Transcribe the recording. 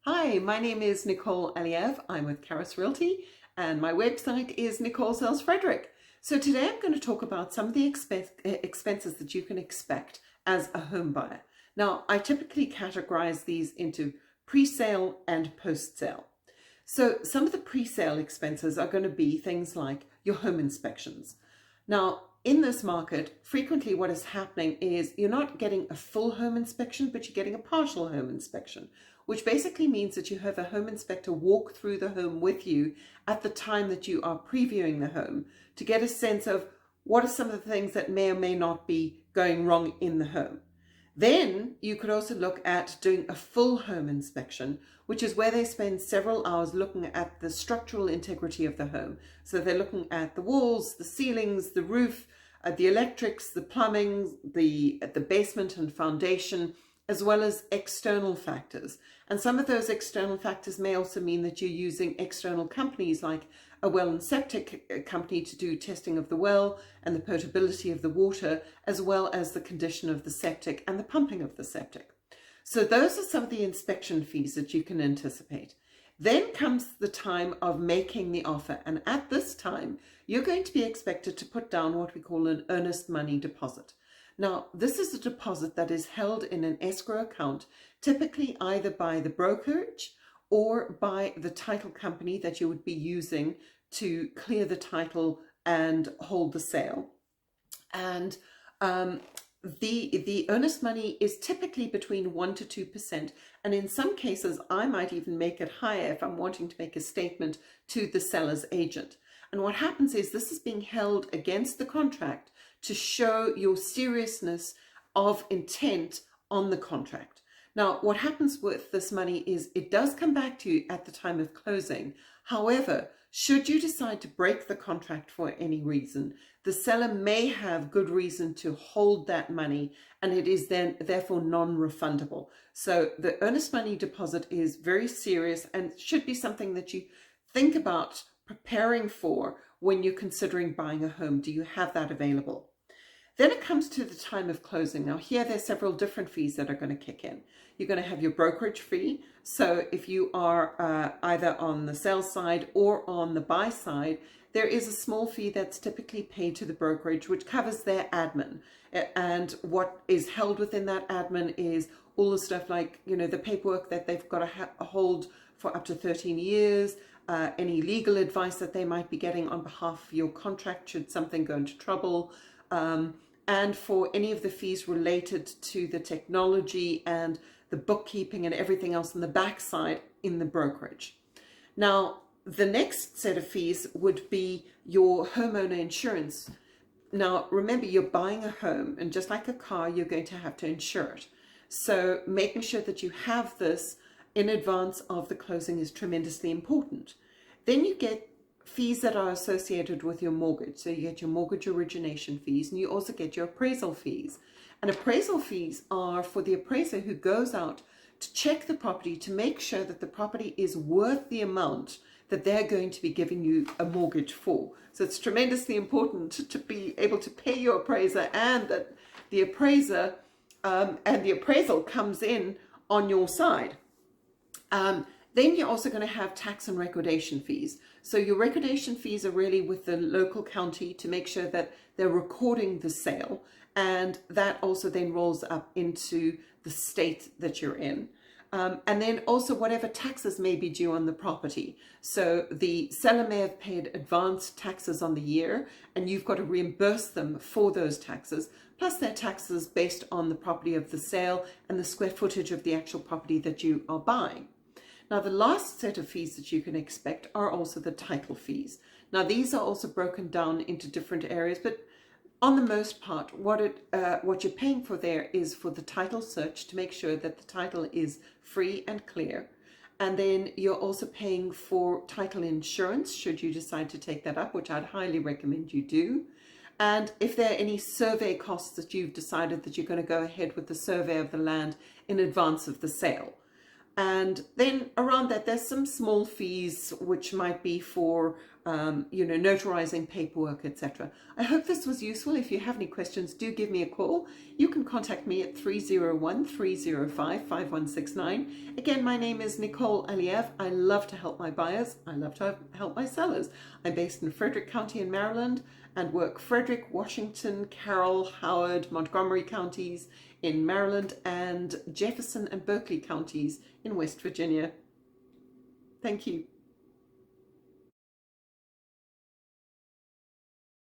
Hi, my name is Nicole Aliev. I'm with Karis Realty and my website is Nicole Sells Frederick. So today I'm going to talk about some of the expenses that you can expect as a home buyer. Now, I typically categorize these into pre-sale and post-sale. So some of the pre-sale expenses are going to be things like your home inspections. Now, in this market, frequently what is happening is you're not getting a full home inspection, but you're getting a partial home inspection, which basically means that you have a home inspector walk through the home with you at the time that you are previewing the home to get a sense of what are some of the things that may or may not be going wrong in the home. Then you could also look at doing a full home inspection, which is where they spend several hours looking at the structural integrity of the home. So they're looking at the walls, the ceilings, the roof, the electrics, the plumbing, the basement and foundation, as well as external factors. And some of those external factors may also mean that you're using external companies like a well and septic company to do testing of the well and the potability of the water, as well as the condition of the septic and the pumping of the septic. So those are some of the inspection fees that you can anticipate. Then comes the time of making the offer. And at this time, you're going to be expected to put down what we call an earnest money deposit. Now, this is a deposit that is held in an escrow account, typically either by the brokerage or by the title company that you would be using to clear the title and hold the sale. And the earnest money is typically between 1% to 2%. And in some cases, I might even make it higher if I'm wanting to make a statement to the seller's agent. And what happens is this is being held against the contract to show your seriousness of intent on the contract. Now, what happens with this money is it does come back to you at the time of closing. However, should you decide to break the contract for any reason, the seller may have good reason to hold that money, and it is then therefore non-refundable. So the earnest money deposit is very serious and should be something that you think about preparing for when you're considering buying a home. Do you have that available? Then it comes to the time of closing. Now here there's several different fees that are going to kick in. You're going to have your brokerage fee. So if you are either on the sell side or on the buy side, there is a small fee that's typically paid to the brokerage, which covers their admin. And what is held within that admin is all the stuff like, the paperwork that they've got to hold for up to 13 years, any legal advice that they might be getting on behalf of your contract should something go into trouble, and for any of the fees related to the technology and the bookkeeping and everything else on the backside in the brokerage. Now, the next set of fees would be your homeowner insurance. Now, remember, you're buying a home, and just like a car, you're going to have to insure it. So making sure that you have this in advance of the closing is tremendously important. Then you get fees that are associated with your mortgage. So you get your mortgage origination fees, and you also get your appraisal fees. And appraisal fees are for the appraiser who goes out to check the property to make sure that the property is worth the amount that they're going to be giving you a mortgage for. So it's tremendously important to be able to pay your appraiser, and that the appraiser and the appraisal comes in on your side. Then you're also going to have tax and recordation fees. So your recordation fees are really with the local county to make sure that they're recording the sale, and that also then rolls up into the state that you're in. And then also whatever taxes may be due on the property. So the seller may have paid advanced taxes on the year, and you've got to reimburse them for those taxes, plus their taxes based on the property of the sale and the square footage of the actual property that you are buying. Now, the last set of fees that you can expect are also the title fees. Now, these are also broken down into different areas, but on the most part, what you're paying for there is for the title search to make sure that the title is free and clear. And then you're also paying for title insurance, should you decide to take that up, which I'd highly recommend you do. And if there are any survey costs that you've decided that you're going to go ahead with the survey of the land in advance of the sale. And then around that, there's some small fees, which might be for, notarizing paperwork, etc. I hope this was useful. If you have any questions, do give me a call. You can contact me at 301-305-5169. Again, my name is Nicole Aliev. I love to help my buyers. I love to help my sellers. I'm based in Frederick County in Maryland and work Frederick, Washington, Carroll, Howard, Montgomery counties in Maryland, and Jefferson and Berkeley counties in West Virginia. Thank you.